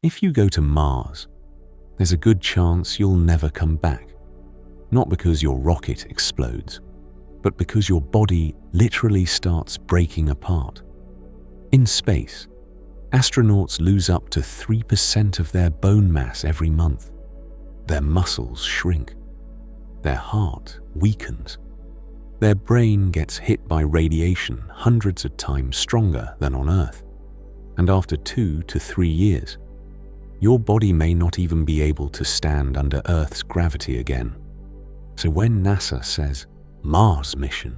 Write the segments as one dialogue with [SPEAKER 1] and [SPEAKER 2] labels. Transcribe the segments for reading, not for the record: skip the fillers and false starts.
[SPEAKER 1] If you go to Mars, there's a good chance you'll never come back. Not because your rocket explodes, but because your body literally starts breaking apart. In space, astronauts lose up to 3% of their bone mass every month. Their muscles shrink. Their heart weakens. Their brain gets hit by radiation hundreds of times stronger than on Earth. And after 2 to 3 years, your body may not even be able to stand under Earth's gravity again. So when NASA says Mars mission,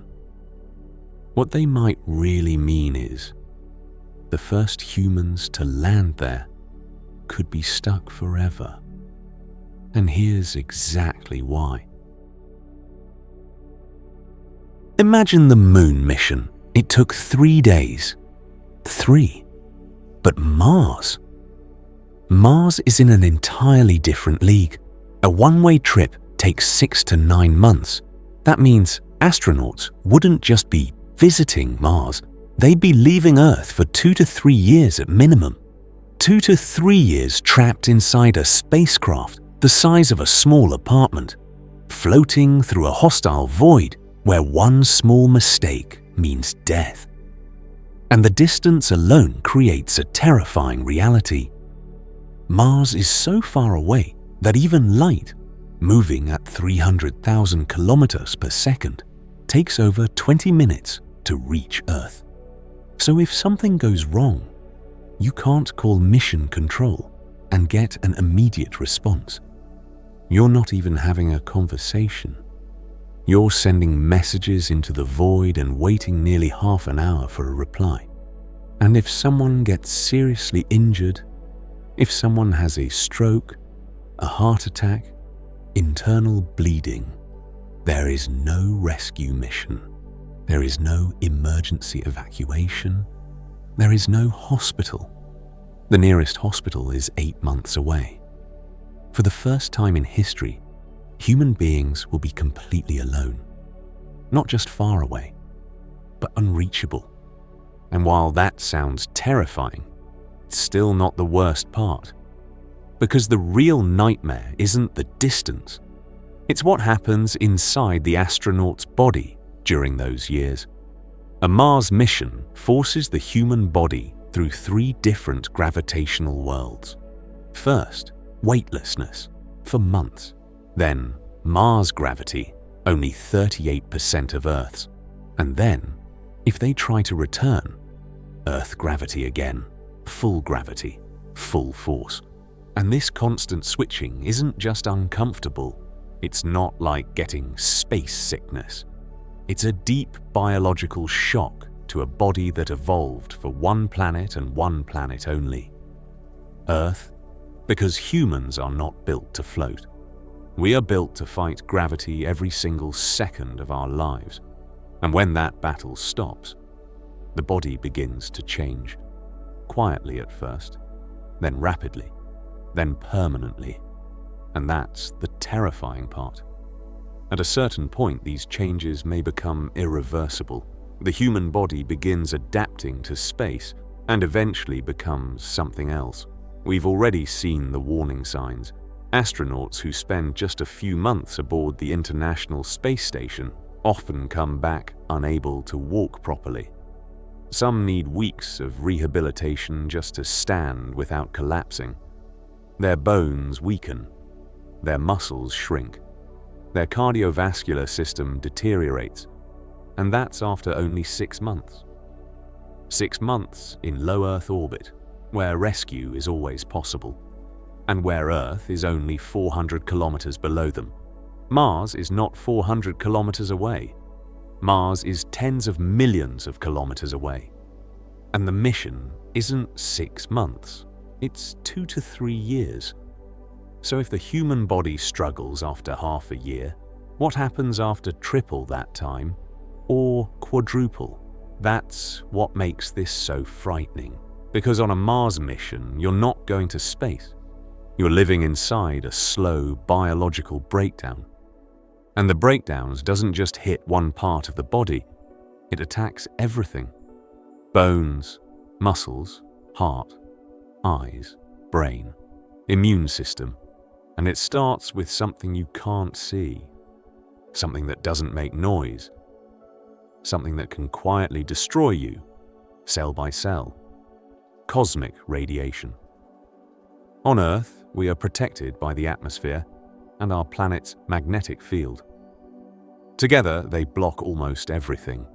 [SPEAKER 1] what they might really mean is the first humans to land there could be stuck forever. And here's exactly why. Imagine the moon mission. It took 3 days. 3. But Mars? Mars is in an entirely different league. A one-way trip takes 6 to 9 months. That means astronauts wouldn't just be visiting Mars, they'd be leaving Earth for 2 to 3 years at minimum. 2 to 3 years trapped inside a spacecraft the size of a small apartment, floating through a hostile void where one small mistake means death. And the distance alone creates a terrifying reality. Mars is so far away that even light, moving at 300,000 kilometers per second, takes over 20 minutes to reach Earth. So if something goes wrong, you can't call mission control and get an immediate response. You're not even having a conversation. You're sending messages into the void and waiting nearly half an hour for a reply. And if someone gets seriously injured, if someone has a stroke, a heart attack, internal bleeding, there is no rescue mission. There is no emergency evacuation. There is no hospital. The nearest hospital is 8 months away. For the first time in history, human beings will be completely alone. Not just far away, but unreachable. And while that sounds terrifying, it's still not the worst part. Because the real nightmare isn't the distance. It's what happens inside the astronaut's body during those years. A Mars mission forces the human body through 3 different gravitational worlds. First, weightlessness for months. Then, Mars gravity, only 38% of Earth's. And then, if they try to return, Earth gravity again, full gravity, full force. And this constant switching isn't just uncomfortable. It's not like getting space sickness. It's a deep biological shock to a body that evolved for one planet and one planet only. Earth, because humans are not built to float. We are built to fight gravity every single second of our lives. And when that battle stops, the body begins to change. Quietly at first, then rapidly, then permanently. And that's the terrifying part. At a certain point, these changes may become irreversible. The human body begins adapting to space and eventually becomes something else. We've already seen the warning signs. Astronauts who spend just a few months aboard the International Space Station often come back unable to walk properly. Some need weeks of rehabilitation just to stand without collapsing. Their bones weaken. Their muscles shrink. Their cardiovascular system deteriorates. And that's after only 6 months. 6 months in low Earth orbit, where rescue is always possible, and where Earth is only 400 kilometers below them. Mars is not 400 kilometers away. Mars is tens of millions of kilometers away. And the mission isn't 6 months, it's 2 to 3 years. So if the human body struggles after half a year, what happens after triple that time, or quadruple? That's what makes this so frightening. Because on a Mars mission, you're not going to space. You're living inside a slow biological breakdown. And the breakdowns doesn't just hit one part of the body, it attacks everything. Bones, muscles, heart, eyes, brain, immune system, and it starts with something you can't see, something that doesn't make noise, something that can quietly destroy you, cell by cell. Cosmic radiation. On Earth, we are protected by the atmosphere and our planet's magnetic field. Together, they block almost everything.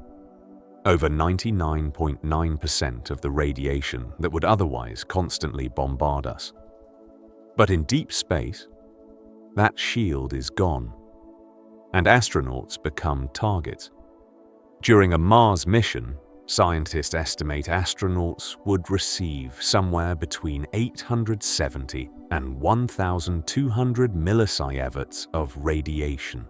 [SPEAKER 1] Over 99.9% of the radiation that would otherwise constantly bombard us. But in deep space, that shield is gone, and astronauts become targets. During a Mars mission, scientists estimate astronauts would receive somewhere between 870 and 1,200 millisieverts of radiation.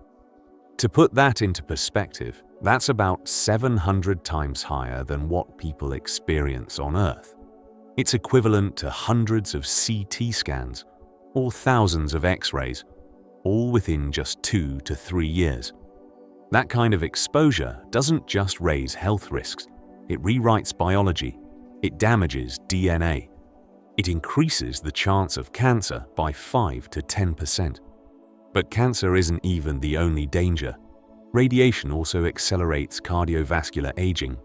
[SPEAKER 1] To put that into perspective, that's about 700 times higher than what people experience on Earth. It's equivalent to hundreds of CT scans or thousands of X-rays, all within just 2 to 3 years. That kind of exposure doesn't just raise health risks. It rewrites biology, it damages DNA, it increases the chance of cancer by 5 to 10%. But cancer isn't even the only danger. Radiation also accelerates cardiovascular aging.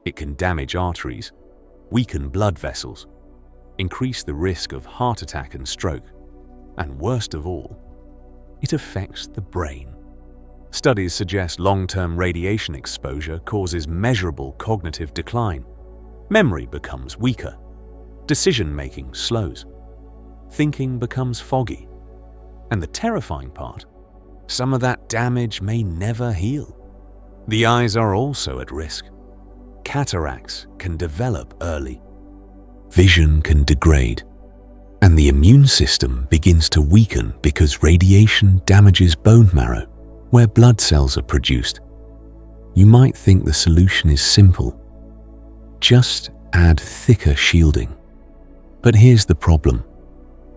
[SPEAKER 1] It can damage arteries, weaken blood vessels, increase the risk of heart attack and stroke, and worst of all, it affects the brain. Studies suggest long-term radiation exposure causes measurable cognitive decline. Memory becomes weaker. Decision-making slows. Thinking becomes foggy. And the terrifying part, some of that damage may never heal. The eyes are also at risk. Cataracts can develop early. Vision can degrade. And the immune system begins to weaken because radiation damages bone marrow, where blood cells are produced. You might think the solution is simple. Just add thicker shielding. But here's the problem.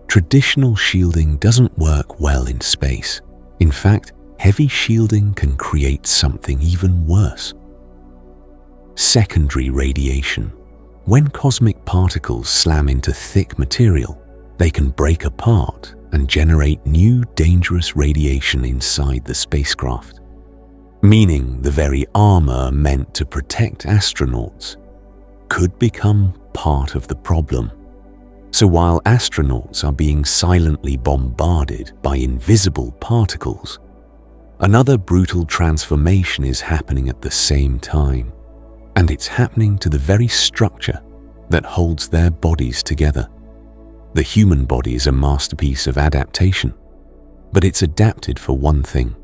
[SPEAKER 1] Traditional shielding doesn't work well in space. In fact, heavy shielding can create something even worse. Secondary radiation. When cosmic particles slam into thick material, they can break apart and generate new dangerous radiation inside the spacecraft, meaning the very armor meant to protect astronauts could become part of the problem. So while astronauts are being silently bombarded by invisible particles, another brutal transformation is happening at the same time, and it's happening to the very structure that holds their bodies together. The human body is a masterpiece of adaptation, but it's adapted for one thing: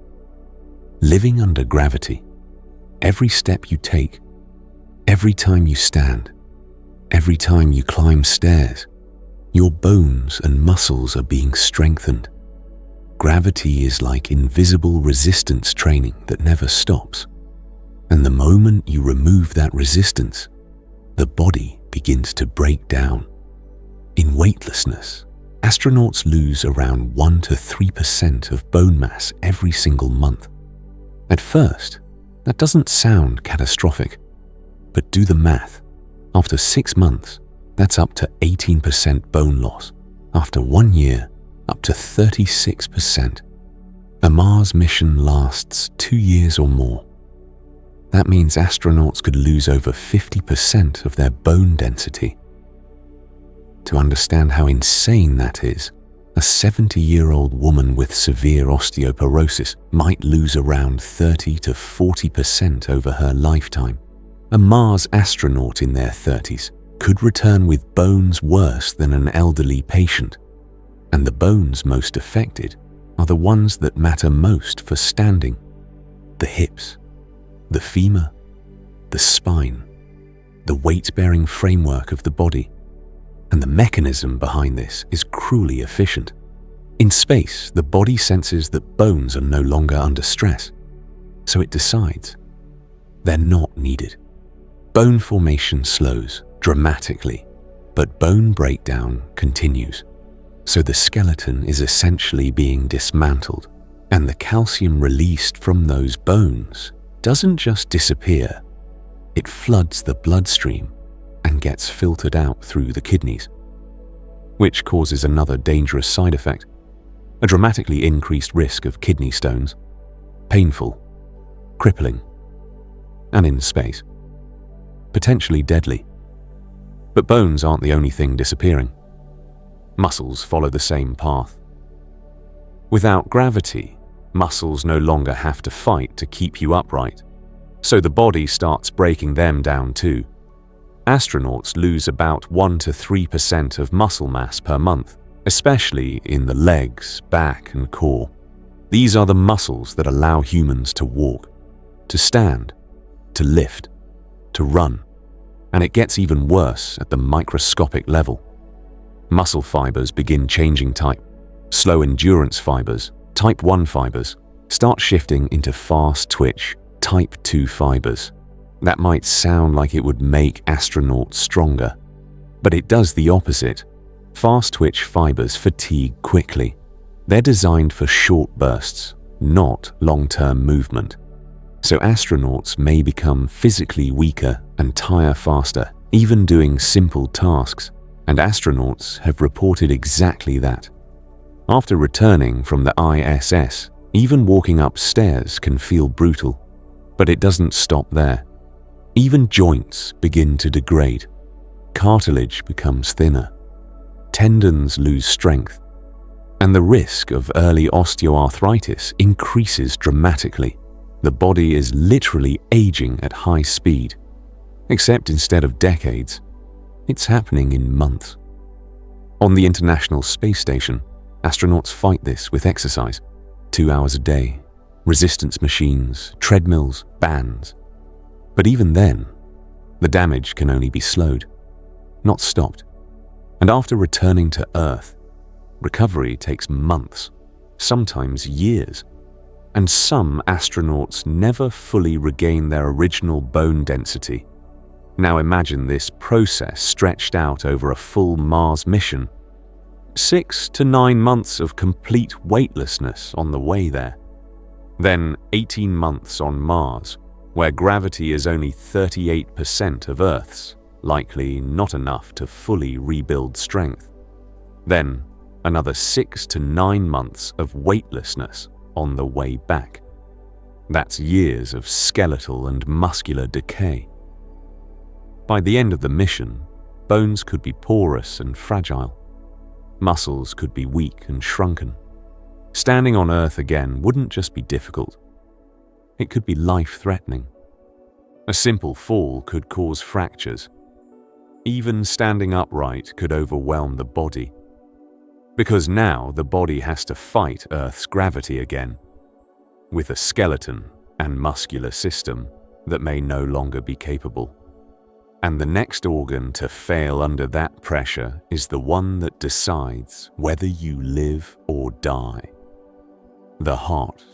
[SPEAKER 1] living under gravity. Every step you take, every time you stand, every time you climb stairs, your bones and muscles are being strengthened. Gravity is like invisible resistance training that never stops. And the moment you remove that resistance, the body begins to break down. In weightlessness, astronauts lose around 1 to 3% of bone mass every single month. At first, that doesn't sound catastrophic, but do the math. After 6 months, that's up to 18% bone loss. After 1 year, up to 36%. A Mars mission lasts 2 years or more. That means astronauts could lose over 50% of their bone density. To understand how insane that is, a 70-year-old woman with severe osteoporosis might lose around 30 to 40% over her lifetime. A Mars astronaut in their 30s could return with bones worse than an elderly patient. And the bones most affected are the ones that matter most for standing: the hips, the femur, the spine, the weight-bearing framework of the body. And the mechanism behind this is cruelly efficient. In space, the body senses that bones are no longer under stress, so it decides they're not needed. Bone formation slows dramatically, but bone breakdown continues. So the skeleton is essentially being dismantled, and the calcium released from those bones doesn't just disappear, it floods the bloodstream and gets filtered out through the kidneys. which causes another dangerous side effect, a dramatically increased risk of kidney stones, painful, crippling, and in space, potentially deadly. But bones aren't the only thing disappearing. Muscles follow the same path. Without gravity, muscles no longer have to fight to keep you upright, so the body starts breaking them down too. Astronauts lose about 1 to 3% of muscle mass per month, especially in the legs, back, and core. These are the muscles that allow humans to walk, to stand, to lift, to run, and it gets even worse at the microscopic level. Muscle fibers begin changing type. Slow endurance fibers, type 1 fibers, start shifting into fast twitch, type 2 fibers. That might sound like it would make astronauts stronger, but it does the opposite. Fast twitch fibers fatigue quickly. They're designed for short bursts, not long-term movement. So astronauts may become physically weaker and tire faster, even doing simple tasks, and astronauts have reported exactly that. After returning from the ISS, even walking upstairs can feel brutal, but it doesn't stop there. Even joints begin to degrade. Cartilage becomes thinner. Tendons lose strength, and the risk of early osteoarthritis increases dramatically. The body is literally aging at high speed, except instead of decades, it's happening in months. On the International Space Station, astronauts fight this with exercise, 2 hours a day, resistance machines, treadmills, bands. But even then, the damage can only be slowed, not stopped. And after returning to Earth, recovery takes months, sometimes years. And some astronauts never fully regain their original bone density. Now imagine this process stretched out over a full Mars mission. 6 to 9 months of complete weightlessness on the way there. Then 18 months on Mars, where gravity is only 38% of Earth's, likely not enough to fully rebuild strength. Then another 6 to 9 months of weightlessness on the way back. That's years of skeletal and muscular decay. By the end of the mission, bones could be porous and fragile. Muscles could be weak and shrunken. Standing on Earth again wouldn't just be difficult. It could be life-threatening. A simple fall could cause fractures. Even standing upright could overwhelm the body. Because now the body has to fight Earth's gravity again, with a skeleton and muscular system that may no longer be capable. And the next organ to fail under that pressure is the one that decides whether you live or die: the heart.